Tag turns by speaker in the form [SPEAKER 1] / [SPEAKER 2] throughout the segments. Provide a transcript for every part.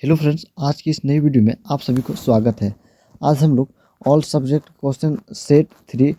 [SPEAKER 1] Hello friends, आज की इस नई वीडियो में आप सभी को स्वागत है। आज हम लोग ऑल सब्जेक्ट क्वेश्चन सेट 3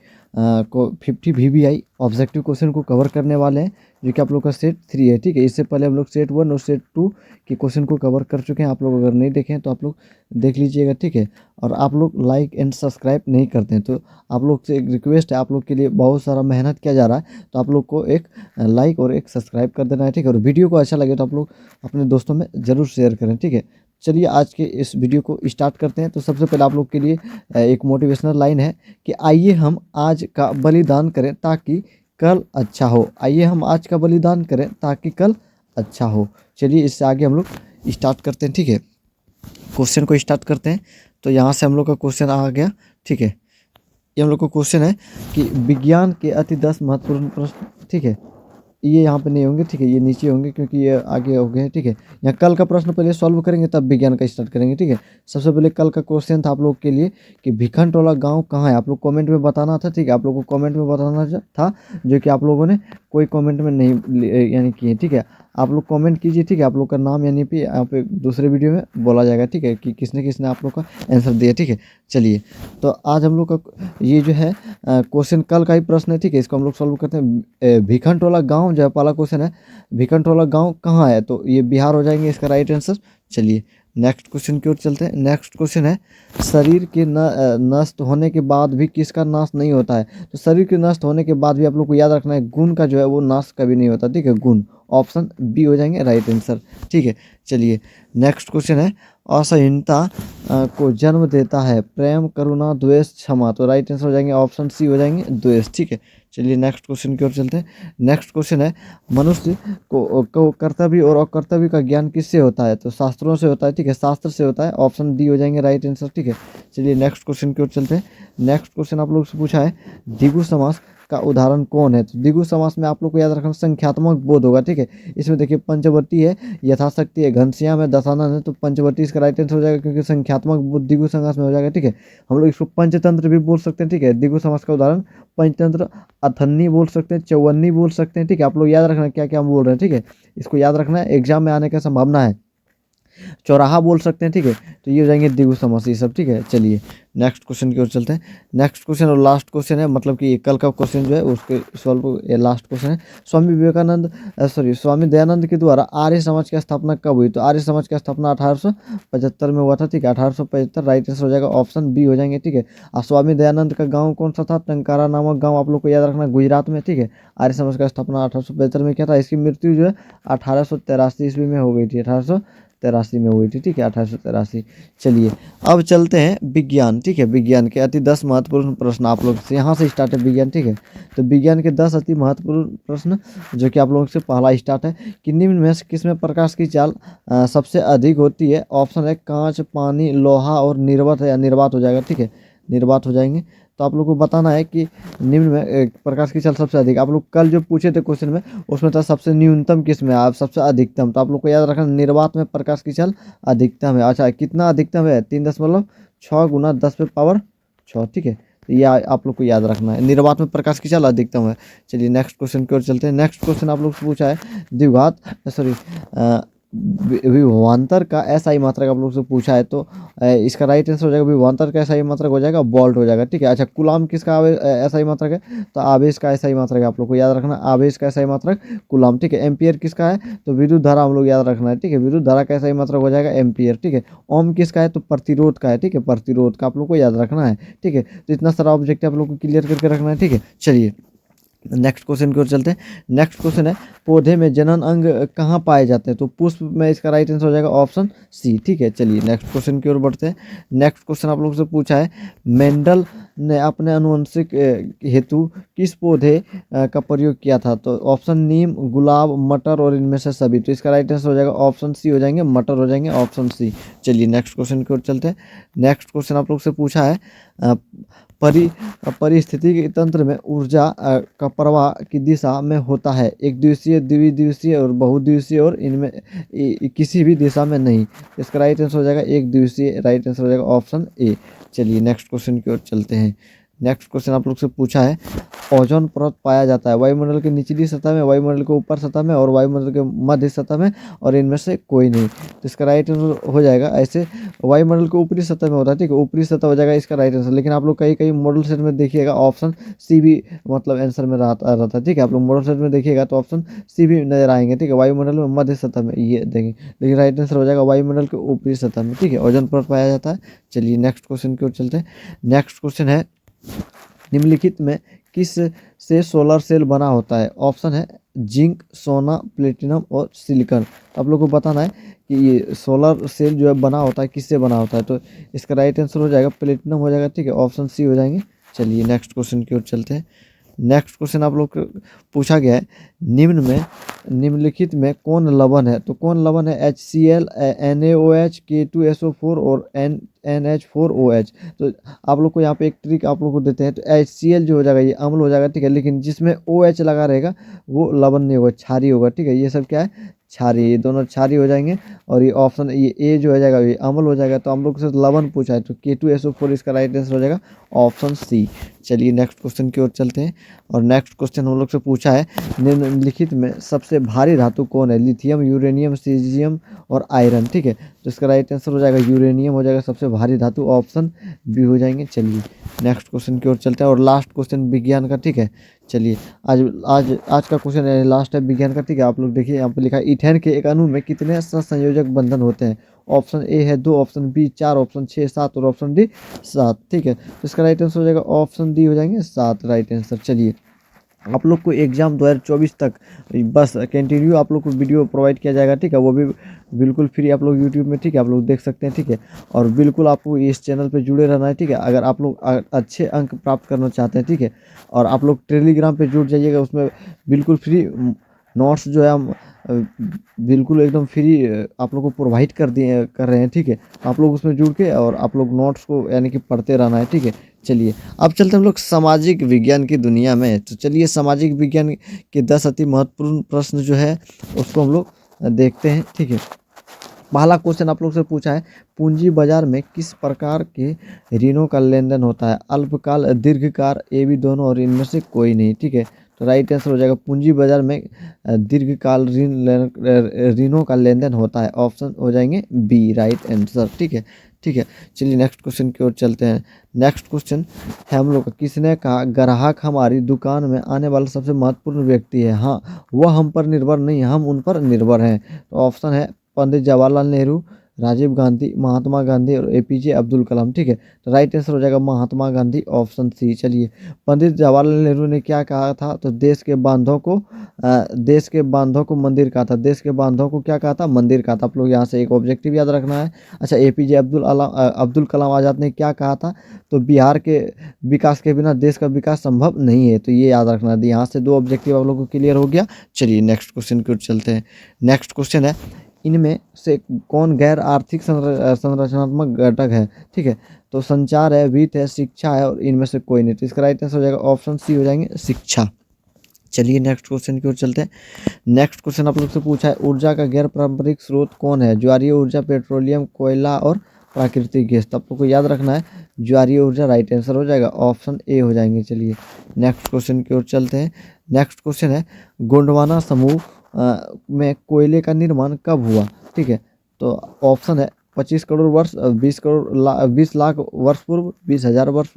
[SPEAKER 1] को 50 VBI ऑब्जेक्टिव क्वेश्चन को कवर करने वाले हैं, जो कि आप लोग का सेट 3 है। ठीक है, इससे पहले हम लोग सेट 1 और सेट 2 के क्वेश्चन को कवर कर चुके हैं। आप लोग अगर नहीं देखें तो आप लोग देख लीजिएगा। ठीक है, और आप लोग लाइक एंड सब्सक्राइब नहीं करते हैं तो आप लोग से एक रिक्वेस्ट है, आप लोग के लिए बहुत सारा मेहनत किया जा रहा है, तो आप लोग को एक लाइक और एक सब्सक्राइब कर देना है। ठीक है, और वीडियो को अच्छा लगे तो आप लोग अपने दोस्तों में ज़रूर शेयर करें। ठीक है, चलिए आज के इस वीडियो को स्टार्ट करते हैं। तो सबसे पहले आप लोग के लिए एक मोटिवेशनल लाइन है कि आइए हम आज का बलिदान करें ताकि कल अच्छा हो। आइए हम आज का बलिदान करें ताकि कल अच्छा हो। चलिए इससे आगे हम लोग स्टार्ट करते हैं। ठीक है, क्वेश्चन को स्टार्ट करते हैं। तो यहाँ से हम लोग का क्वेश्चन आ गया। ठीक है, ये हम लोग का क्वेश्चन है कि विज्ञान के अति 10 महत्वपूर्ण प्रश्न। ठीक है, ये यहाँ पे नहीं होंगे। ठीक है, ये नीचे होंगे क्योंकि ये आगे हो गए हैं। ठीक है, यहाँ कल का प्रश्न पहले सॉल्व करेंगे तब विज्ञान का स्टार्ट करेंगे। ठीक है, सबसे पहले कल का क्वेश्चन था आप लोग के लिए कि भिखनटोला गांव कहाँ है। आप लोग कमेंट में बताना था। ठीक है, आप लोग को कमेंट में बताना था, जो कि आप लोगों ने कोई कमेंट में नहीं यानी किए। ठीक है, आप लोग कमेंट कीजिए। ठीक है, आप लोग का नाम यानी पे यहाँ पे दूसरे वीडियो में बोला जाएगा। ठीक है, कि किसने किसने आप लोग का आंसर दिया। ठीक है, चलिए तो आज हम लोग का ये जो है क्वेश्चन कल का ही प्रश्न है। ठीक है, इसको हम लोग सॉल्व करते हैं। भिखनटोला गांव जो है पहला क्वेश्चन है, भिखनटोला गांव कहाँ है, तो ये बिहार हो जाएंगे इसका राइट आंसर। चलिए नेक्स्ट क्वेश्चन की ओर चलते हैं। नेक्स्ट क्वेश्चन है शरीर के नष्ट होने के बाद भी किसका नाश नहीं होता है। तो शरीर के नष्ट होने के बाद भी आप लोग को याद रखना है गुण का जो है वो नाश कभी नहीं होता। ठीक है, गुण ऑप्शन बी हो जाएंगे राइट आंसर। ठीक है, चलिए नेक्स्ट क्वेश्चन है असहिष्णुता को जन्म देता है प्रेम करुणा द्वेष क्षमा। तो राइट आंसर हो जाएंगे ऑप्शन सी हो जाएंगे द्वेष। ठीक है, चलिए नेक्स्ट क्वेश्चन की ओर चलते हैं। नेक्स्ट क्वेश्चन है मनुष्य को कर्तव्य और अकर्तव्य का ज्ञान किससे होता है। तो शास्त्रों से होता है। ठीक है, शास्त्र से होता है। ऑप्शन डी हो जाएंगे राइट आंसर। ठीक है, चलिए नेक्स्ट क्वेश्चन की ओर चलते हैं। नेक्स्ट क्वेश्चन आप लोग से पूछा है द्विगु समास का उदाहरण कौन है। तो द्विगु समास में आप लोग को याद रखना संख्यात्मक बोध होगा। ठीक है, इसमें देखिए पंचवर्ती है, यथाशक्ति है, घनश्याम है, दशानन है। तो पंचवर्ती इसका राइट आंसर हो जाएगा क्योंकि संख्यात्मक बोध द्विगु समास में हो जाएगा। ठीक है, हम लोग इसको पंचतंत्र भी बोल सकते हैं। ठीक है, द्विगु समास का उदाहरण पंचतंत्र, अथन्नी बोल सकते हैं, चौवन्नी बोल सकते हैं। ठीक है, आप लोग याद रखना क्या क्या हम बोल रहे हैं। ठीक है, इसको याद रखना है, एग्जाम में आने का संभावना है। चौराहा बोल सकते हैं। ठीक है, तो ये हो जाएंगे द्विगु समास ये सब। ठीक है, चलिए नेक्स्ट क्वेश्चन की ओर चलते हैं। नेक्स्ट क्वेश्चन और लास्ट क्वेश्चन है, मतलब कि कल का क्वेश्चन जो है उसके सॉल्व ये लास्ट क्वेश्चन है। स्वामी दयानंद के द्वारा आर्य समाज की स्थापना कब हुई। तो आर्य समाज की स्थापना 1875 में हुआ था। ठीक है, 1875 राइट आंसर हो जाएगा ऑप्शन बी हो जाएंगे। ठीक है, और स्वामी दयानंद का गाँव कौन सा था, टंकारा नामक गाँव आप लोग को याद रखना गुजरात में। ठीक है, आर्य समाज का स्थापना 1875 में किया था। इसकी मृत्यु जो है 1883 ईस्वी में हो गई थी, 1883 में हुई थी। ठीक है, 1883। चलिए अब चलते हैं विज्ञान। ठीक है, विज्ञान के अति 10 महत्वपूर्ण प्रश्न आप लोग से यहाँ से स्टार्ट है विज्ञान। ठीक है, तो विज्ञान के 10 अति महत्वपूर्ण प्रश्न जो कि आप लोगों से पहला स्टार्ट है कि निम्न में से किसमें प्रकाश की चाल सबसे अधिक होती है। ऑप्शन है कांच, पानी, लोहा और निर्वात है या निर्वात हो जाएगा। ठीक है, निर्वात हो जाएंगे। तो आप लोग को बताना है कि निम्न में प्रकाश की चाल सबसे अधिक। आप लोग कल जो पूछे थे क्वेश्चन में उसमें था सबसे न्यूनतम किस में, आप सबसे अधिकतम। तो आप लोग को याद रखना निर्वात में प्रकाश की चाल अधिकतम है। अच्छा, कितना अधिकतम है, 3.6 गुना 10⁻6। ठीक है, तो ये आप लोग को याद रखना है, निर्वात में प्रकाश की चाल अधिकतम है। चलिए नेक्स्ट क्वेश्चन की ओर चलते हैं। नेक्स्ट क्वेश्चन आप लोग से पूछा है द्विघात सॉरी विभवांतर का एसआई मात्रक आप लोग से पूछा है। तो इसका राइट आंसर हो जाएगा विभवांतर का एसआई मात्रक हो जाएगा वोल्ट हो जाएगा। ठीक है, अच्छा कूलाम किसका एसआई मात्रक है, तो आवेश का एसआई मात्रक है। आप लोग को याद रखना आवेश का एसआई मात्रक कूलाम। ठीक है, एम्पियर किसका है, तो विद्युत धारा हम लोग याद रखना है। ठीक है, विद्युत धारा का एसआई मात्रक हो जाएगा एम्पियर। ठीक है, ओम किसका है, तो प्रतिरोध का है। ठीक है, प्रतिरोध का आप लोग को याद रखना है। ठीक है, तो इतना सारा ऑब्जेक्ट आप लोग को क्लियर करके रखना है। ठीक है, चलिए नेक्स्ट क्वेश्चन की ओर चलते हैं। नेक्स्ट क्वेश्चन है पौधे में जनन अंग कहाँ पाए जाते हैं। तो पुष्प में इसका राइट आंसर हो जाएगा ऑप्शन सी। ठीक है, चलिए नेक्स्ट क्वेश्चन की ओर बढ़ते हैं। नेक्स्ट क्वेश्चन आप लोग से पूछा है मेंडल ने अपने अनुवंशिक हेतु किस पौधे का प्रयोग किया था। तो ऑप्शन नीम, गुलाब, मटर और इनमें से सभी। तो इसका राइट आंसर हो जाएगा ऑप्शन सी हो जाएंगे, मटर हो जाएंगे ऑप्शन सी। चलिए नेक्स्ट क्वेश्चन की ओर चलते हैं। नेक्स्ट क्वेश्चन आप लोग से पूछा है परिस्थितिकी तंत्र में ऊर्जा का प्रवाह की दिशा में होता है, एक दिवसीय, द्विदिवसीय और बहुदिवसीय, और इनमें किसी भी दिशा में नहीं। इसका राइट आंसर हो जाएगा एक दिवसीय, राइट आंसर हो जाएगा ऑप्शन ए। चलिए नेक्स्ट क्वेश्चन की ओर चलते हैं। नेक्स्ट क्वेश्चन आप लोग से पूछा है ओजोन परत पाया जाता है वायुमंडल के निचली सतह में, वायुमंडल के ऊपर सतह में और वायुमंडल के मध्य सतह में, और इनमें से कोई नहीं। तो इसका राइट आंसर हो जाएगा ऐसे वायुमंडल के ऊपरी सतह में होता है, ठीक है, ऊपरी सतह हो जाएगा इसका राइट आंसर। लेकिन आप लोग कहीं कहीं मॉडल सेट में देखिएगा ऑप्शन सी भी मतलब आंसर में रहता है, ठीक है, आप लोग मॉडल सेट में देखिएगा तो ऑप्शन सी भी नजर आएंगे, ठीक है, वायुमंडल में मध्य सतह में ये देखेंगे, लेकिन राइट आंसर हो जाएगा वायुमंडल के ऊपरी सतह में, ठीक है, ओजोन परत पाया जाता है। चलिए नेक्स्ट क्वेश्चन की ओर चलते हैं। नेक्स्ट क्वेश्चन है निम्नलिखित में किस से सोलर सेल बना होता है? ऑप्शन है जिंक, सोना, प्लेटिनम और सिलिकॉन। आप लोग को बताना है कि ये सोलर सेल जो है बना होता है किससे बना होता है, तो इसका राइट आंसर हो जाएगा प्लेटिनम हो जाएगा, ठीक है, ऑप्शन सी हो जाएंगे। चलिए नेक्स्ट क्वेश्चन की ओर चलते हैं। नेक्स्ट क्वेश्चन आप लोग को पूछा गया है निम्नलिखित में कौन लवण है? तो कौन लवण है? HCl, NaOH, K2SO4 और NH4OH। तो आप लोग को यहाँ पे एक ट्रिक आप लोग को देते हैं, तो HCl जो हो जाएगा ये अम्ल हो जाएगा, ठीक है, लेकिन जिसमें OH लगा रहेगा वो लवण नहीं होगा, क्षारी होगा, ठीक है, ये सब क्या है? क्षारी, ये दोनों क्षारी हो जाएंगे। और ये ऑप्शन ये ए जो हो जाएगा ये अम्ल हो जाएगा। तो हम लोग से लवण पूछा है तो K2SO4 इसका राइट आंसर हो जाएगा ऑप्शन सी। चलिए नेक्स्ट क्वेश्चन की ओर चलते हैं। और नेक्स्ट क्वेश्चन हम लोग से पूछा है निम्नलिखित में सबसे भारी धातु कौन है? लिथियम, यूरेनियम, सीजियम और आयरन, ठीक है, तो इसका राइट आंसर हो जाएगा यूरेनियम हो जाएगा सबसे भारी धातु, ऑप्शन बी हो जाएंगे। चलिए नेक्स्ट क्वेश्चन की ओर चलते हैं और लास्ट क्वेश्चन विज्ञान का, ठीक है। चलिए आज आज आज का क्वेश्चन लास्ट है विज्ञान का, ठीक है। आप लोग देखिए यहाँ पे लिखा है इथेन के एक अणु में कितने सहसंयोजक बंधन होते हैं? ऑप्शन ए है 2, ऑप्शन बी 4, ऑप्शन 6 7 और ऑप्शन डी 7, ठीक है, तो इसका राइट आंसर हो जाएगा ऑप्शन डी हो जाएंगे 7 राइट आंसर। चलिए आप लोग को एग्जाम 2024 तक बस कंटिन्यू आप लोग को वीडियो प्रोवाइड किया जाएगा, ठीक है, वो भी बिल्कुल फ्री आप लोग यूट्यूब में, ठीक है, आप लोग देख सकते हैं, ठीक है। और बिल्कुल आपको इस चैनल पे जुड़े रहना है, ठीक है, अगर आप लोग अच्छे अंक प्राप्त करना चाहते हैं, ठीक है। और आप लोग टेलीग्राम पे जुड़ जाइएगा, उसमें बिल्कुल फ्री नोट्स जो है हम बिल्कुल एकदम फ्री आप लोग को प्रोवाइड कर रहे हैं, ठीक है। आप लोग उसमें जुड़ के और आप लोग नोट्स को यानी कि पढ़ते रहना है, ठीक है। चलिए अब चलते हम लोग सामाजिक विज्ञान की दुनिया में। तो चलिए सामाजिक विज्ञान के 10 अति महत्वपूर्ण प्रश्न जो है उसको हम लोग देखते हैं, ठीक है। पहला क्वेश्चन आप लोग से पूछा है पूंजी बाजार में किस प्रकार के ऋणों का लेन देन होता है? अल्पकाल, दीर्घकाल, ए बी दोनों और इनमें से कोई नहीं, ठीक है, तो राइट आंसर हो जाएगा पूंजी बाजार में दीर्घकाल ऋणों का लेन देन होता है, ऑप्शन हो जाएंगे बी राइट आंसर, ठीक है, ठीक है। चलिए नेक्स्ट क्वेश्चन की ओर चलते हैं। नेक्स्ट क्वेश्चन है हम लोग का, किसने कहा ग्राहक हमारी दुकान में आने वाला सबसे महत्वपूर्ण व्यक्ति है? हाँ, वह हम पर निर्भर नहीं, हम उन पर निर्भर हैं। तो ऑप्शन है पंडित जवाहरलाल नेहरू, राजीव गांधी, महात्मा गांधी और APJ अब्दुल कलाम, ठीक है, तो राइट आंसर हो जाएगा महात्मा गांधी, ऑप्शन सी। चलिए पंडित जवाहरलाल नेहरू ने क्या कहा था? तो देश के बांधों को मंदिर कहा था, देश के बांधों को क्या कहा था? मंदिर कहा था। आप लोग यहाँ से एक ऑब्जेक्टिव याद रखना है। अच्छा, APJ अब्दुल कलाम आज़ाद ने क्या कहा था? तो बिहार के विकास के बिना देश का विकास संभव नहीं है, तो ये याद रखना है। यहाँ से 2 ऑब्जेक्टिव आप लोगों को क्लियर हो गया। चलिए नेक्स्ट क्वेश्चन की ओर चलते हैं। नेक्स्ट क्वेश्चन है इनमें से कौन गैर आर्थिक संरचनात्मक घटक है? ठीक है, तो संचार है, वित्त है, शिक्षा है और इनमें से कोई नहीं, तो इसका राइट आंसर हो जाएगा ऑप्शन सी हो जाएंगे शिक्षा। चलिए नेक्स्ट क्वेश्चन की ओर चलते हैं। नेक्स्ट क्वेश्चन आप लोग से पूछा है ऊर्जा का गैर पारंपरिक स्रोत कौन है? ज्वारीय ऊर्जा, पेट्रोलियम, कोयला और प्राकृतिक गैस। तो आप लोग को याद रखना है ज्वारीय ऊर्जा राइट आंसर हो जाएगा, ऑप्शन ए हो जाएंगे। चलिए नेक्स्ट क्वेश्चन की ओर चलते हैं। नेक्स्ट क्वेश्चन है गोंडवाना समूह में कोयले का निर्माण कब हुआ? ठीक है, तो ऑप्शन है 25 करोड़ वर्ष, 20 लाख वर्ष पूर्व, 20,000 वर्ष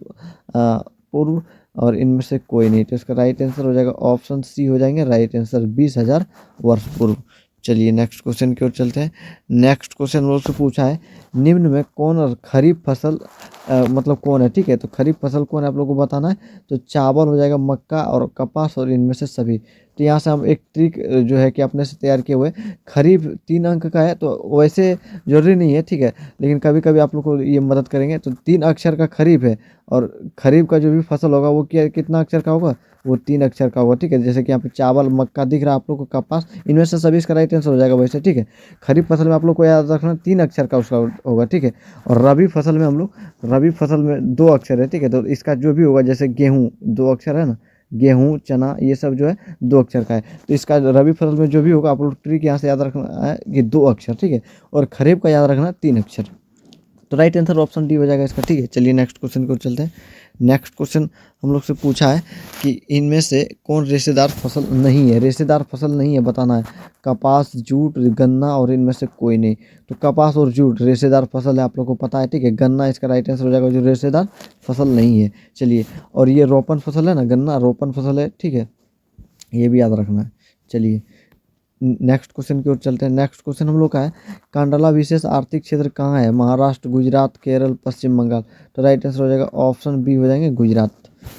[SPEAKER 1] पूर्व और इनमें से कोई नहीं, तो इसका राइट आंसर हो जाएगा ऑप्शन सी हो जाएंगे राइट आंसर, 20,000 वर्ष पूर्व। चलिए नेक्स्ट क्वेश्चन की ओर चलते हैं। नेक्स्ट क्वेश्चन वो से पूछा है निम्न में कौन खरीफ फसल मतलब कौन है? ठीक है, तो खरीफ फसल कौन है आप लोगों को बताना है। तो चावल हो जाएगा, मक्का और कपास और इनमें से सभी। तो यहाँ से हम एक ट्रिक जो है कि अपने से तैयार किए हुए, खरीफ 3 अंक का है तो वैसे जरूरी नहीं है, ठीक है, लेकिन कभी कभी आप लोग को ये मदद करेंगे। तो 3 अक्षर का खरीफ है और खरीफ का जो भी फसल होगा वो क्या कितना अक्षर का होगा? वो 3 अक्षर का होगा, ठीक है। जैसे कि यहाँ पे चावल, मक्का दिख रहा है आप लोग को, कपास, इनमें से सभी इसका राइट आंसर हो जाएगा वैसे, ठीक है। खरीफ फसल में आप लोग को याद रखना 3 अक्षर का उसका होगा, ठीक है। और रबी फसल में हम लोग, रबी फसल में 2 अक्षर है, ठीक है, तो इसका जो भी होगा, जैसे गेहूँ 2 अक्षर है ना, गेहूँ, चना, ये सब जो है 2 अक्षर का है, तो इसका रबी फसल में जो भी होगा आप लोग ट्रिक यहाँ से याद रखना है कि 2 अक्षर, ठीक है। और खरीफ का याद रखना 3 अक्षर। तो राइट आंसर ऑप्शन डी हो जाएगा इसका, ठीक है। चलिए नेक्स्ट क्वेश्चन की ओर चलते हैं। नेक्स्ट क्वेश्चन हम लोग से पूछा है कि इनमें से कौन रेशेदार फसल नहीं है। रेशेदार फसल नहीं है बताना है, कपास, जूट, गन्ना और इनमें से कोई नहीं। तो कपास और जूट रेशेदार फसल है, आप लोग को पता है, ठीक है। गन्ना इसका राइट आंसर हो जाएगा जो रेशेदार फसल नहीं है। चलिए, और ये रोपण फसल है ना, गन्ना रोपण फसल है, ठीक है, ये भी याद रखना है। चलिए नेक्स्ट क्वेश्चन की ओर चलते हैं। नेक्स्ट क्वेश्चन हम लोग का है, कांडला विशेष आर्थिक क्षेत्र कहाँ है? महाराष्ट्र, गुजरात, केरल, पश्चिम बंगाल। तो राइट आंसर हो जाएगा ऑप्शन बी हो जाएंगे गुजरात।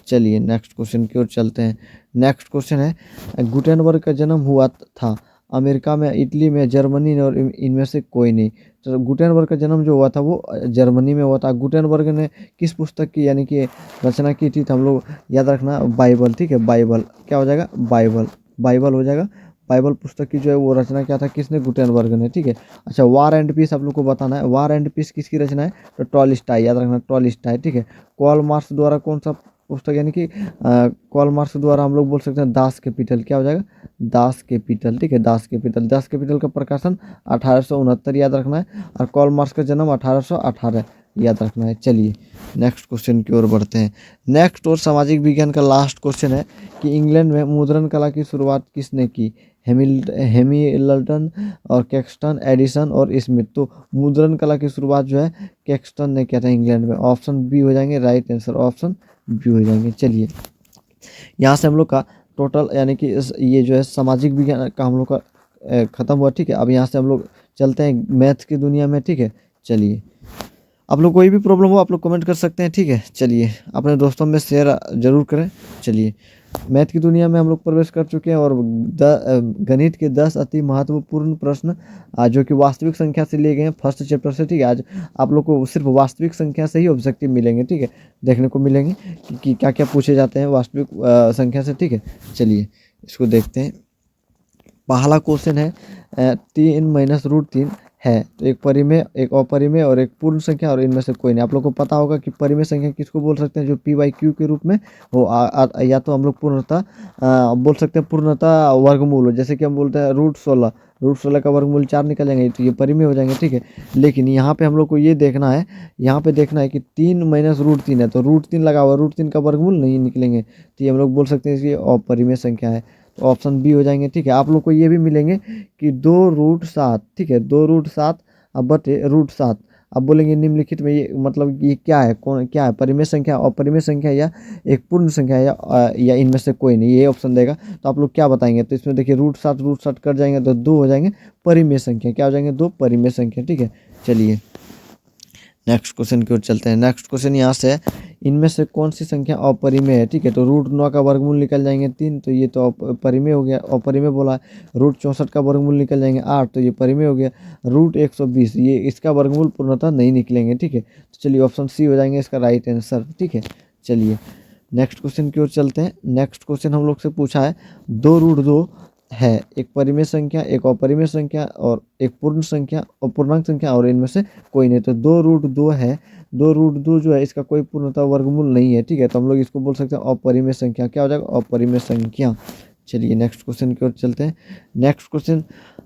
[SPEAKER 1] चलिए नेक्स्ट क्वेश्चन की ओर चलते हैं। नेक्स्ट क्वेश्चन है, गुटेनबर्ग का जन्म हुआ था अमेरिका में, इटली में, जर्मनी में और इनमें से कोई नहीं। तो गुटेनबर्ग का जन्म जो हुआ था वो जर्मनी में हुआ था। गुटेनबर्ग ने किस पुस्तक की यानी कि रचना की थी? तो हम लोग याद रखना बाइबल, ठीक है, बाइबल क्या हो जाएगा? बाइबल, बाइबल हो जाएगा। बाइबल पुस्तक की जो है वो रचना क्या था, किसने? गुटेनबर्ग ने, ठीक है। अच्छा, वार एंड पीस आप लोग को बताना है, वार एंड पीस किसकी रचना है? तो टॉलस्टॉय, याद रखना टॉलस्टॉय, ठीक है। कार्ल मार्क्स द्वारा कौन सा पुस्तक यानी कि कार्ल मार्क्स द्वारा हम लोग बोल सकते हैं दास कैपिटल, क्या हो जाएगा? दास कैपिटल, ठीक है, दास कैपिटल। दास कैपिटल का प्रकाशन 1869 याद रखना है, और कार्ल मार्क्स का जन्म 1818 याद रखना है। चलिए नेक्स्ट क्वेश्चन की ओर बढ़ते हैं। नेक्स्ट और सामाजिक विज्ञान का लास्ट क्वेश्चन है कि इंग्लैंड में मुद्रण कला की शुरुआत किसने की? हैमिल्टन और कैक्सटन, एडिसन और स्मिथ। तो मुद्रण कला की शुरुआत जो है कैक्सटन ने किया था इंग्लैंड में। ऑप्शन बी हो जाएंगे राइट आंसर, ऑप्शन बी हो जाएंगे। चलिए यहाँ से हम लोग का टोटल यानी कि ये जो है सामाजिक विज्ञान का हम लोग का ख़त्म हुआ, ठीक है। अब यहाँ से हम लोग चलते हैं मैथ की दुनिया में, ठीक है। चलिए, आप लोग कोई भी प्रॉब्लम हो आप लोग कमेंट कर सकते हैं, ठीक है। चलिए अपने दोस्तों में शेयर जरूर करें। चलिए मैथ की दुनिया में हम लोग प्रवेश कर चुके हैं, और गणित के 10 अति महत्वपूर्ण प्रश्न जो कि वास्तविक संख्या से लिए गए हैं फर्स्ट चैप्टर से, ठीक है। आज आप लोग को सिर्फ वास्तविक संख्या से ही ऑब्जेक्टिव मिलेंगे, ठीक है, देखने को मिलेंगे कि क्या क्या पूछे जाते हैं वास्तविक संख्या से, ठीक है। चलिए इसको देखते हैं। पहला क्वेश्चन है 3 - √3 है, तो एक परिमेय, एक अपरिमेय और एक पूर्ण संख्या, और इनमें से कोई नहीं। आप लोग को पता होगा कि परिमेय संख्या किसको बोल सकते हैं? जो p/q के रूप में हो, या तो हम लोग पूर्णतः बोल सकते हैं, पूर्णतः वर्गमूल हो, जैसे कि हम बोलते हैं √16, √16 का वर्गमूल 4 निकल जाएंगे, तो ये परिमेय हो जाएंगे, ठीक है। लेकिन यहाँ पे हम लोग को ये देखना है, यहाँ पे देखना है कि 3 - √3 है, तो √3 लगा हुआ, √3 का वर्गमूल नहीं निकलेंगे, तो ये हम लोग बोल सकते हैं इसकी अपरिमेय संख्या है, तो ऑप्शन बी हो जाएंगे, ठीक है। आप लोग को ये भी मिलेंगे कि 2√7, ठीक है, 2√7 अब बटे √7। अब बोलेंगे निम्नलिखित में ये मतलब ये क्या है, कौन क्या है? परिमेय संख्या, अपरिमेय संख्या, या एक पूर्ण संख्या, या इनमें से कोई नहीं, ये ऑप्शन देगा। तो आप लोग क्या बताएंगे? तो इसमें देखिए √7 कट जाएंगे तो 2 हो जाएंगे परिमेय संख्या, क्या हो जाएंगे? 2 परिमेय संख्या, ठीक है। चलिए नेक्स्ट क्वेश्चन की ओर चलते हैं। नेक्स्ट क्वेश्चन यहाँ से है, इनमें से कौन सी संख्या अपरिमेय है? ठीक है, तो √9 का वर्गमूल निकल जाएंगे 3, तो ये तो अपरिमेय हो गया, अपरिमेय बोला है। √64 का वर्गमूल निकल जाएंगे 8, तो ये परिमेय हो गया। √120 ये इसका वर्गमूल पूर्णतः नहीं निकलेंगे, ठीक है। तो चलिए ऑप्शन सी हो जाएंगे इसका राइट आंसर, ठीक है। चलिए नेक्स्ट क्वेश्चन की ओर चलते हैं। नेक्स्ट क्वेश्चन हम लोग से पूछा है 2√2 है, एक परिमेय संख्या, एक अपरिमेय संख्या और एक पूर्ण संख्या और पूर्णांक संख्या, और इनमें से कोई नहीं। तो 2√2 है, 2√2 जो है इसका कोई पूर्णतः वर्गमूल नहीं है, ठीक है। तो हम लोग इसको बोल सकते हैं अपरिमेय संख्या, क्या हो जाएगा? अपरिमेय संख्या। चलिए नेक्स्ट क्वेश्चन की ओर चलते हैं। नेक्स्ट क्वेश्चन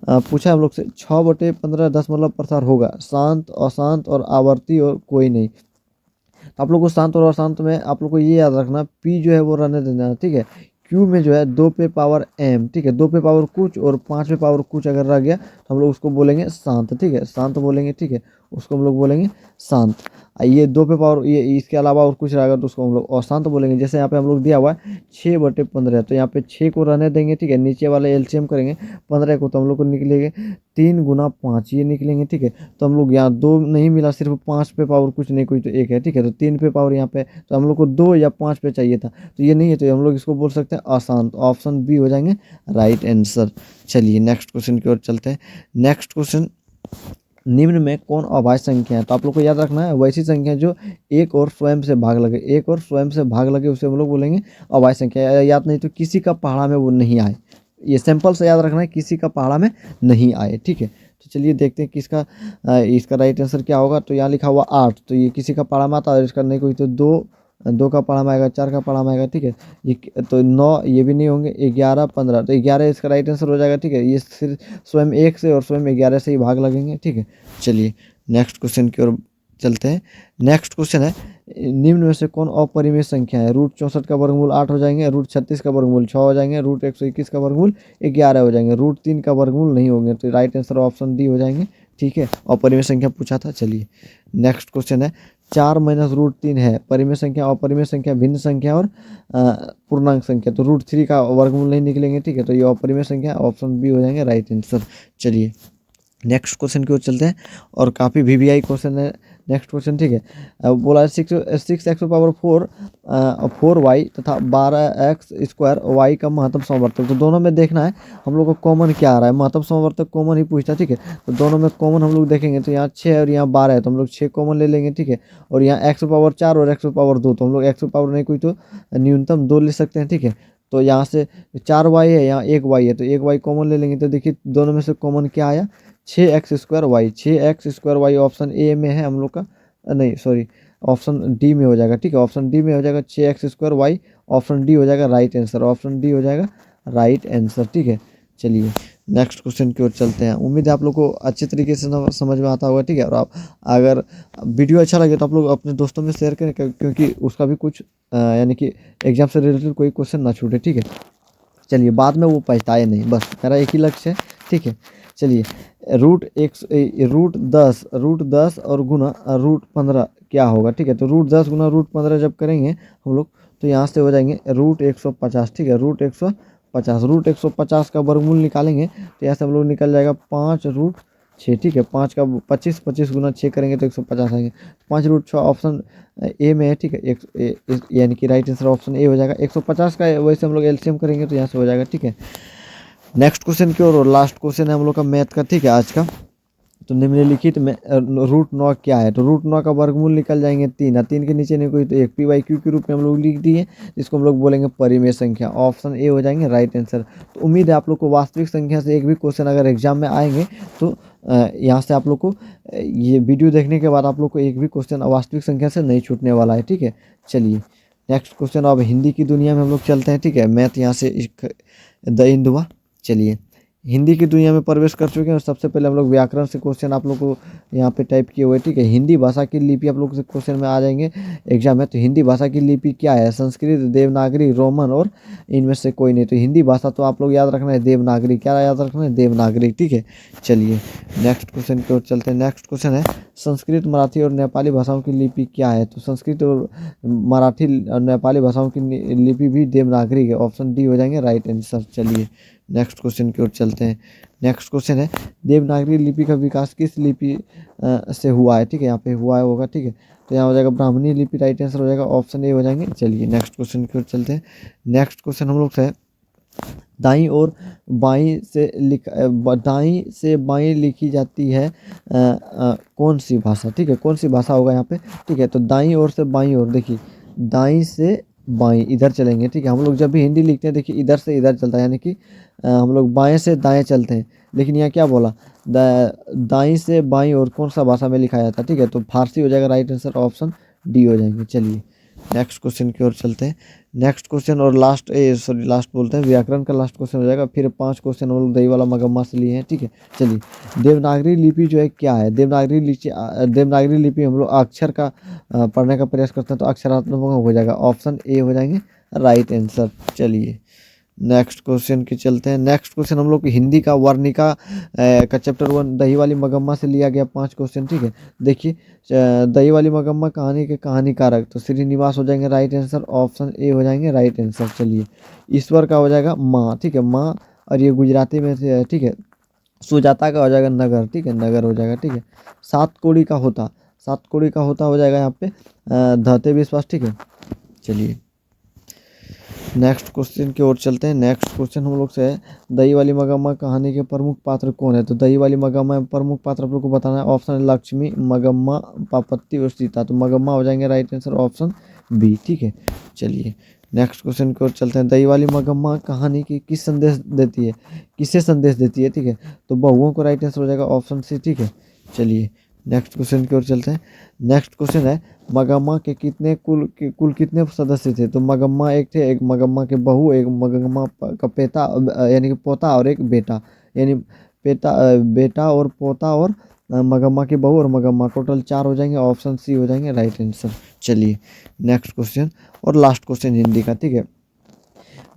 [SPEAKER 1] पूछा हम लोग से 6/15 दशमलव प्रसार होगा, शांत, अशांत और आवर्ती और कोई नहीं। तो आप लोग को शांत और अशांत में आप लोग को ये याद रखना, पी जो है वो रहने देना, ठीक है। क्यू में जो है 2 पे पावर m, ठीक है, 2 पे पावर कुछ और 5 पे पावर कुछ अगर रह गया तो हम लोग उसको बोलेंगे शांत, ठीक है, शांत बोलेंगे, ठीक है, उसको हम लोग बोलेंगे शांत। ये 2 पे पावर ये इसके अलावा और कुछ रहेगा तो उसको हम लोग अशांत बोलेंगे। जैसे यहाँ पे हम लोग दिया हुआ है 6/15, तो यहाँ पे 6 को रहने देंगे, ठीक है, नीचे वाले एलसीएम करेंगे 15 को, तो हम लोग को निकलेंगे 3 × 5 ये निकलेंगे, ठीक है। तो हम लोग यहाँ 2 नहीं मिला, सिर्फ 5 पे पावर कुछ नहीं कोई तो 1 है, ठीक है। तो 3 पे पावर यहाँ पे, तो हम लोग को 2 या 5 पे चाहिए था, तो ये नहीं है, तो हम लोग इसको बोल सकते हैं अशांत। ऑप्शन बी हो जाएंगे राइट आंसर। चलिए नेक्स्ट क्वेश्चन की ओर चलते हैं। नेक्स्ट क्वेश्चन, निम्न में कौन अभाज्य संख्या है? तो आप लोग को याद रखना है वैसी संख्या जो एक और स्वयं से भाग लगे, एक और स्वयं से भाग लगे उसे हम लोग बोलेंगे अभाज्य संख्या। याद नहीं तो किसी का पहाड़ा में वो नहीं आए, ये सिंपल से याद रखना है, किसी का पहाड़ा में नहीं आए, ठीक है। तो चलिए देखते हैं किसका इसका राइट आंसर क्या होगा। तो यहाँ लिखा हुआ 8, तो ये किसी का पहाड़ा में आता है, इसका नहीं कोई तो 2 का पहाड़ा में आएगा, 4 का पहाड़ा में आएगा, ठीक है। ये तो 9 ये भी नहीं होंगे, 11, 15, तो 11 इसका राइट आंसर हो जाएगा, ठीक है। ये सिर्फ स्वयं 1 से और स्वयं 11 से ही भाग लगेंगे, ठीक है। चलिए नेक्स्ट क्वेश्चन की ओर चलते हैं। नेक्स्ट क्वेश्चन है, निम्न में से कौन अपरिमेय संख्या है? रूट 64 का वर्गमूल 8 हो जाएंगे, रूट 36 का वर्गमूल 6 हो जाएंगे, रूट 121 का वर्गमूल 11 हो जाएंगे, रूट 3 का वर्गमूल नहीं होंगे। तो राइट आंसर ऑप्शन डी हो जाएंगे। ठीक है, अपरिमेय संख्या पूछा था। चलिए नेक्स्ट क्वेश्चन है, 4 माइनस रूट 3 है परिमेय संख्या, अपरिमेय संख्या, भिन्न संख्या और पूर्णांक संख्या। तो रूट 3 का वर्गमूल नहीं निकलेंगे। ठीक है, तो ये अपरिमेय संख्या, ऑप्शन बी हो जाएंगे राइट आंसर। चलिए नेक्स्ट क्वेश्चन की ओर चलते हैं, और काफ़ी वीवीआई क्वेश्चन है नेक्स्ट क्वेश्चन। ठीक है, बोला है 6x/4 तथा 12x² y का महत्तम समवर्तक। तो दोनों में देखना है हम लोग को कॉमन क्या आ रहा है। महत्तम समवर्तक कॉमन ही पूछता है। ठीक है, तो दोनों में कॉमन हम लोग देखेंगे, तो यहाँ 6 है और यहाँ 12 है, तो हम लोग 6 कॉमन ले लेंगे। ठीक है, और यहाँ x⁴ और x⁴ तो हम लोग x⁴ नहीं कोई तो न्यूनतम 2 ले सकते हैं। ठीक है, तो यहाँ से 4y है, यहाँ 1y है, तो 1y कॉमन ले लेंगे। तो देखिए दोनों में से कॉमन क्या आया, 6x²y। 6x²y ऑप्शन ए में है हम लोग का, नहीं सॉरी, ऑप्शन डी में हो जाएगा। ठीक है, ऑप्शन डी में हो जाएगा 6x²y, ऑप्शन डी हो जाएगा राइट आंसर, ऑप्शन डी हो जाएगा राइट आंसर। ठीक है, चलिए नेक्स्ट क्वेश्चन की ओर चलते हैं। उम्मीद है आप लोग को अच्छे तरीके से समझ में आता होगा। ठीक है, और आप अगर वीडियो अच्छा लगे तो आप लोग अपने दोस्तों में शेयर करें, क्योंकि उसका भी कुछ यानी कि एग्जाम से रिलेटेड कोई क्वेश्चन ना छूटे। ठीक है, चलिए बाद में वो पछताए नहीं, बस मेरा एक ही लक्ष्य है। ठीक है, चलिए रूट 10 और गुना रूट 15 क्या होगा? ठीक है, तो रूट 10 गुना रूट 15 जब करेंगे हम लोग, तो यहाँ से हो जाएंगे रूट 150। ठीक है, रूट 150, रूट 150 का वर्गमूल निकालेंगे तो यहाँ से हम लोग निकल जाएगा 5√6। ठीक है, 5 का 25, 25 गुना 6 करेंगे तो 150 आएंगे। 5√6 ऑप्शन ए में है। ठीक है, यानी कि राइट आंसर ऑप्शन ए हो जाएगा। 150 का वैसे हम लोग एलसीएम करेंगे तो यहाँ से हो जाएगा। ठीक है, नेक्स्ट क्वेश्चन की और लास्ट क्वेश्चन है हम लोग का मैथ का। ठीक है, आज का तो निम्नलिखित में रूट 9 क्या है? तो रूट 9 का वर्गमूल निकल जाएंगे 3, 3 के नीचे नहीं कोई तो एक p/q के रूप में हम लोग लिख दिए, जिसको हम लोग बोलेंगे परिमेय संख्या, ऑप्शन ए हो जाएंगे राइट आंसर। तो उम्मीद है आप लोग को वास्तविक संख्या से एक भी क्वेश्चन अगर एग्जाम में आएंगे तो यहाँ से आप लोग को ये वीडियो देखने के बाद आप लोग को एक भी क्वेश्चन वास्तविक संख्या से नहीं छूटने वाला है। ठीक है, चलिए नेक्स्ट क्वेश्चन, अब हिंदी की दुनिया में हम लोग चलते हैं। ठीक है, मैथ यहाँ से द एंड हुआ। चलिए हिंदी की दुनिया में प्रवेश कर चुके हैं, और सबसे पहले हम लोग व्याकरण से क्वेश्चन आप लोग को यहाँ पे टाइप किए हुए। ठीक है, हिंदी भाषा की लिपि आप लोग से क्वेश्चन में आ जाएंगे एग्जाम में। तो हिंदी भाषा की लिपि क्या है? संस्कृत, देवनागरी, रोमन और इनमें से कोई नहीं। तो हिंदी भाषा तो आप लोग याद रखना है देवनागरी। क्या याद रखना है? देवनागरी। ठीक है, चलिए नेक्स्ट क्वेश्चन की ओर चलते हैं। नेक्स्ट क्वेश्चन है, संस्कृत, मराठी और नेपाली भाषाओं की लिपि क्या है? तो संस्कृत और मराठी और नेपाली भाषाओं की लिपि भी देवनागरी है, ऑप्शन डी हो जाएंगे राइट आंसर। चलिए नेक्स्ट क्वेश्चन की ओर चलते हैं। नेक्स्ट क्वेश्चन है, देवनागरी लिपि का विकास किस लिपि से हुआ है? ठीक है, यहाँ पे हुआ है होगा। ठीक है, तो यहाँ हो जाएगा ब्राह्मणी लिपि, राइट आंसर हो जाएगा, ऑप्शन ए हो जाएंगे। चलिए नेक्स्ट क्वेश्चन की ओर चलते हैं। नेक्स्ट क्वेश्चन हम लोग से दाईं और बाईं से बाईं लिखी जाती है कौन सी भाषा? ठीक है, कौन सी भाषा होगा यहाँ पे? ठीक है, तो दाईं ओर से बाईं ओर, देखिए दाईं से बाईं इधर चलेंगे। ठीक है, हम लोग जब भी हिंदी लिखते हैं देखिए इधर से इधर चलता है, यानी कि हम लोग बाएं से दाएं चलते हैं। लेकिन यहाँ क्या बोला, दाईं से बाईं ओर कौन सा भाषा में लिखा जाता है? ठीक है, तो फारसी हो जाएगा राइट आंसर, ऑप्शन डी हो जाएंगे। चलिए नेक्स्ट क्वेश्चन की ओर चलते हैं। नेक्स्ट क्वेश्चन और लास्ट लास्ट बोलते हैं, व्याकरण का लास्ट क्वेश्चन हो जाएगा। फिर 5 क्वेश्चन हम लोग दही वाला मगम्मा से लिए हैं। ठीक है, चलिए देवनागरी लिपि जो है क्या है? देवनागरी लिपि हम लोग अक्षर का पढ़ने का प्रयास करते हैं, तो अक्षरात्मक हो जाएगा, ऑप्शन ए हो जाएंगे राइट आंसर। चलिए नेक्स्ट क्वेश्चन के चलते हैं। नेक्स्ट क्वेश्चन हम लोग हिंदी का वर्णिका का चैप्टर 1 दही वाली मगम्मा से लिया गया 5 क्वेश्चन। ठीक है, देखिए दही वाली मगम्मा कहानी के कहानीकारक, तो श्रीनिवास हो जाएंगे राइट आंसर, ऑप्शन ए हो जाएंगे राइट आंसर। चलिए ईश्वर का हो जाएगा माँ। ठीक है, माँ, और ये गुजराती में से है। ठीक है, सुजाता का हो जाएगा नगर। ठीक है, नगर हो जाएगा। ठीक है, सात कोड़ी का होता हो जाएगा यहाँ पे धते विश्वास। ठीक है, चलिए नेक्स्ट क्वेश्चन की ओर चलते हैं। नेक्स्ट क्वेश्चन हम लोग से है, दही वाली मगम्मा कहानी के प्रमुख पात्र कौन है? तो दही वाली मगम्मा में प्रमुख पात्र आप लोग को बताना है, ऑप्शन है लक्ष्मी, मगम्मा, पापत्ती और सीता। तो मगम्मा हो जाएंगे राइट आंसर, ऑप्शन बी। ठीक है, चलिए नेक्स्ट क्वेश्चन की ओर चलते हैं। दही वाली मगम्मा कहानी की किसे संदेश देती है? ठीक है, तो बहुओं को राइट आंसर हो जाएगा, ऑप्शन सी। ठीक है, चलिए नेक्स्ट क्वेश्चन की ओर चलते हैं। नेक्स्ट क्वेश्चन है, मगम्मा के कुल कितने सदस्य थे? तो मगम्मा एक थे, एक मगम्मा के बहू, एक मगम्मा का पेता यानी कि पोता, और एक बेटा, यानी बेटा और पोता और मगम्मा की बहू और मगम्मा, टोटल 4 हो जाएंगे, ऑप्शन सी हो जाएंगे राइट आंसर। चलिए नेक्स्ट क्वेश्चन और लास्ट क्वेश्चन हिंदी का, ठीक है।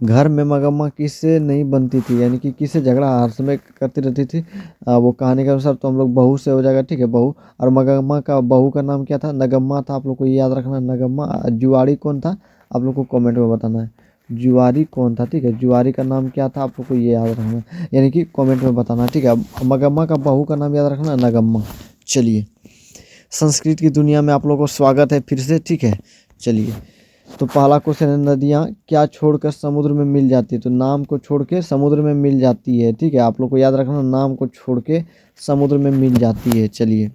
[SPEAKER 1] घर में मगम्मा किससे नहीं बनती थी, यानी कि किससे झगड़ा हर समय करती रहती थी। वो कहानी के अनुसार तो हम लोग बहू से हो जाएगा, ठीक है, बहू। और मगम्मा का बहू का नाम क्या था, नगम्मा था, आप लोग को ये याद रखना, नगम्मा। जुआरी कौन था, आप लोग को कमेंट में बताना है, जुआरी कौन था, ठीक है, जुआरी का नाम क्या था, आप लोग को ये याद रखना है, यानी कि कमेंट में बताना, ठीक है। मगम्मा का बहू का नाम याद रखना, नगम्मा। चलिए संस्कृत की दुनिया में आप लोगों को स्वागत है फिर से, ठीक है। चलिए तो पहला क्वेश्चन है, नदियाँ क्या छोड़कर समुद्र में मिल जाती है, तो नाम को छोड़ के समुद्र में मिल जाती है, ठीक है, आप लोग को याद रखना, नाम को छोड़ के समुद्र में मिल जाती है। चलिए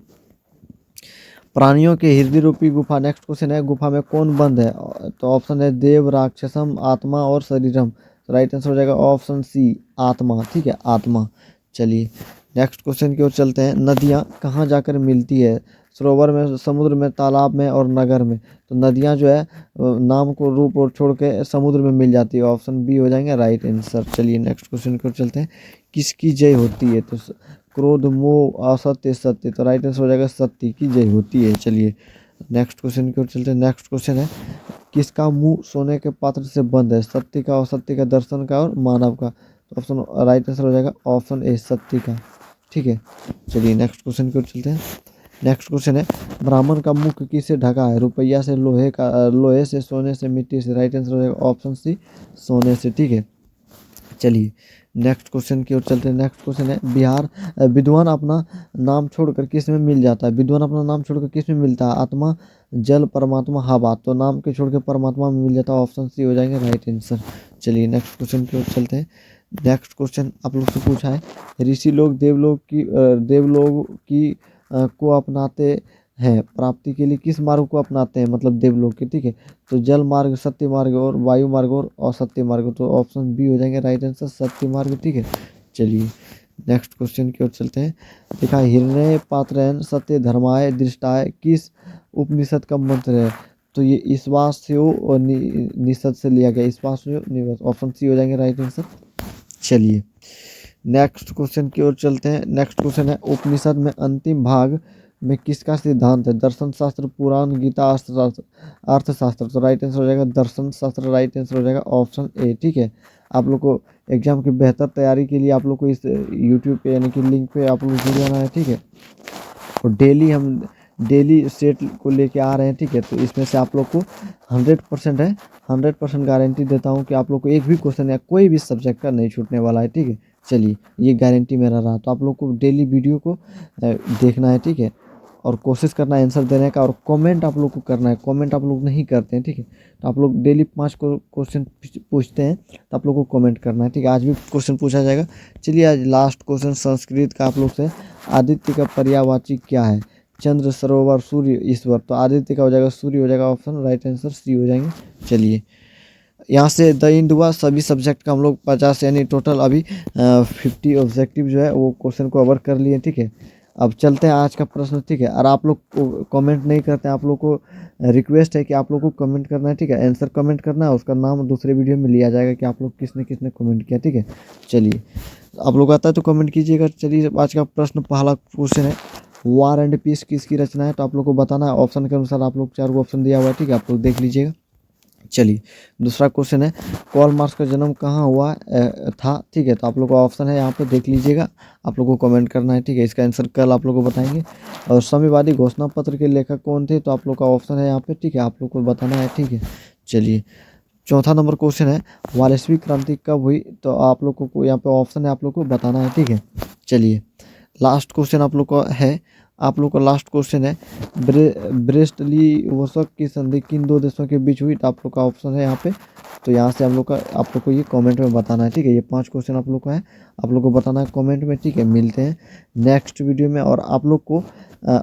[SPEAKER 1] प्राणियों के हृदय रूपी गुफा, नेक्स्ट क्वेश्चन है, गुफा में कौन बंद है, तो ऑप्शन है देव, राक्षसम, आत्मा और शरीरम। तो राइट आंसर हो जाएगा ऑप्शन सी आत्मा, ठीक है, आत्मा। चलिए नेक्स्ट क्वेश्चन की ओर चलते हैं, नदियाँ कहाँ जाकर मिलती है, सरोवर में, समुद्र में, तालाब में और नगर में। तो नदियाँ जो है नाम को रूप और छोड़ के समुद्र में मिल जाती है, ऑप्शन बी हो जाएंगे राइट आंसर। चलिए नेक्स्ट क्वेश्चन की ओर चलते हैं, किसकी जय होती है, तो क्रोध, मोह, असत्य, सत्य। तो राइट आंसर हो जाएगा सत्य की जय होती है। चलिए नेक्स्ट क्वेश्चन की ओर चलते हैं, नेक्स्ट क्वेश्चन है, किसका मुंह सोने के पात्र से बंद है, सत्य का, असत्य का, दर्शन का और मानव का। तो ऑप्शन राइट आंसर हो जाएगा ऑप्शन ए सत्य का, ठीक है। चलिए नेक्स्ट क्वेश्चन की ओर चलते हैं, नेक्स्ट क्वेश्चन है, ब्राह्मण का मुख किससे ढका है, रुपया से, लोहे का, लोहे से, सोने से, मिट्टी से। राइट आंसर हो जाएगा ऑप्शन सी सोने से, ठीक है। चलिए नेक्स्ट क्वेश्चन की ओर चलते हैं, नेक्स्ट क्वेश्चन है, बिहार विद्वान अपना नाम छोड़कर किस में मिल जाता है, विद्वान अपना नाम छोड़कर किस में मिलता है, आत्मा, जल, परमात्मा, हवा। तो नाम के छोड़ के परमात्मा में मिल जाता है, ऑप्शन सी हो जाएंगे राइट आंसर। चलिए नेक्स्ट क्वेश्चन की ओर चलते हैं, नेक्स्ट क्वेश्चन आप लोग से पूछा है, ऋषि लोग देवलोग की को अपनाते हैं प्राप्ति के लिए किस मार्ग को अपनाते हैं, मतलब देवलोक के, ठीक है। तो जल मार्ग, सत्य मार्ग और वायु मार्ग और असत्य मार्ग। तो ऑप्शन बी हो जाएंगे राइट आंसर सत्य मार्ग, ठीक है। चलिए नेक्स्ट क्वेश्चन की ओर चलते हैं, देखा हिरण्य पात्रयन सत्य धर्माय दृष्टाय किस उपनिषद का मंत्र है, तो ये ईश्वास्यो और निषद से लिया गया, ईश्वास्यो निषद, ऑप्शन सी हो जाएंगे राइट आंसर। चलिए नेक्स्ट क्वेश्चन की ओर चलते हैं, नेक्स्ट क्वेश्चन है, उपनिषद में अंतिम भाग में किसका सिद्धांत है, दर्शन शास्त्र, पुराण, गीता, अर्थशास्त्र, अर्थशास्त्र। तो राइट आंसर हो जाएगा दर्शन शास्त्र, राइट आंसर हो जाएगा ऑप्शन ए, ठीक है। आप लोग को एग्जाम की बेहतर तैयारी के लिए आप लोग को इस यूट्यूब पे यानी कि लिंक पे आप लोग जुड़ जाना है, ठीक है। और डेली सेट को लेके आ रहे हैं, ठीक है। तो इसमें से आप लोग को 100% है, 100% गारंटी देता हूँ कि आप लोग को एक भी क्वेश्चन या कोई भी सब्जेक्ट का नहीं छूटने वाला है, ठीक है। चलिए ये गारंटी मेरा रहा, तो आप लोग को डेली वीडियो को देखना है, ठीक है, और कोशिश करना है आंसर देने का, और कमेंट आप लोग को करना है, कमेंट आप लोग नहीं करते हैं, ठीक है। तो आप लोग डेली 5 क्वेश्चन पूछते हैं, तो आप लोग को कमेंट करना है, ठीक है। आज भी क्वेश्चन पूछा जाएगा। चलिए आज लास्ट क्वेश्चन संस्कृत का आप लोग से, आदित्य का पर्यायवाची क्या है, चंद्र, सरोवर, सूर्य, ईश्वर। तो आदित्य का हो जाएगा सूर्य हो जाएगा, ऑप्शन राइट आंसर सी हो जाएंगे। चलिए यहाँ से द इंड हुआ, सभी सब्जेक्ट का हम लोग 50 यानी टोटल अभी 50 ऑब्जेक्टिव जो है वो क्वेश्चन को कवर कर लिए, ठीक है। अब चलते हैं आज का प्रश्न, ठीक है। और आप लोग कमेंट नहीं करते हैं, आप लोग को रिक्वेस्ट है कि आप लोग को कमेंट करना है, ठीक है, आंसर कमेंट करना है, उसका नाम दूसरे वीडियो में लिया जाएगा कि आप लोग किसने किसने कमेंट किया, ठीक है। चलिए आप लोग आता है तो कमेंट कीजिएगा। चलिए आज का प्रश्न, पहला क्वेश्चन है, वार एंड पीस किसकी रचना है, तो आप लोग को बताना है, ऑप्शन के अनुसार आप लोग 4 ऑप्शन दिया हुआ है, ठीक है, आप लोग देख लीजिएगा। चलिए दूसरा क्वेश्चन है, कार्ल मार्क्स का जन्म कहाँ हुआ था, ठीक है। तो आप लोग को ऑप्शन है यहाँ पे देख लीजिएगा, आप लोग को कमेंट करना है, ठीक है। इसका आंसर कल आप लोग को बताएंगे। और साम्यवादी घोषणा पत्र के लेखक कौन थे, तो आप लोग का ऑप्शन है यहाँ पे, ठीक है, आप लोग को बताना है, ठीक है। चलिए चौथा नंबर क्वेश्चन है, वालस्वी क्रांति कब हुई, तो आप लोग को यहाँ पे ऑप्शन है, आप लोग को बताना है, ठीक है। चलिए लास्ट क्वेश्चन आप लोग का है, आप लोग का लास्ट क्वेश्चन है, ब्रेस्ट-लिटोवस्क की संधि किन 2 देशों के बीच हुई, तो आप लोग का ऑप्शन है यहाँ पे। तो यहाँ से आप लोग को ये कमेंट में बताना है, ठीक है। ये 5 क्वेश्चन आप लोग का है, आप लोग को बताना है कमेंट में, ठीक है। मिलते हैं नेक्स्ट वीडियो में। और आप लोग को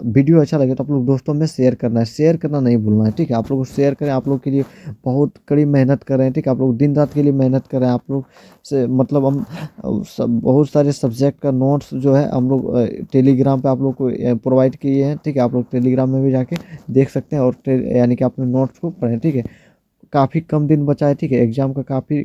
[SPEAKER 1] वीडियो अच्छा लगे तो आप लोग दोस्तों में शेयर करना है, शेयर करना नहीं भूलना है, ठीक है। आप लोग को शेयर करें, आप लोग के लिए बहुत कड़ी मेहनत कर रहे हैं, ठीक है। आप लोग दिन रात के लिए मेहनत कर रहे हैं, आप लोग से मतलब हम बहुत सारे सब्जेक्ट का नोट्स जो है हम लोग टेलीग्राम पे आप लोग को प्रोवाइड किए हैं, ठीक है। आप लोग टेलीग्राम में भी जाके देख सकते हैं और यानी कि अपने नोट्स को पढ़ें, ठीक है। काफ़ी कम दिन बचा है, ठीक है, एग्ज़ाम का काफ़ी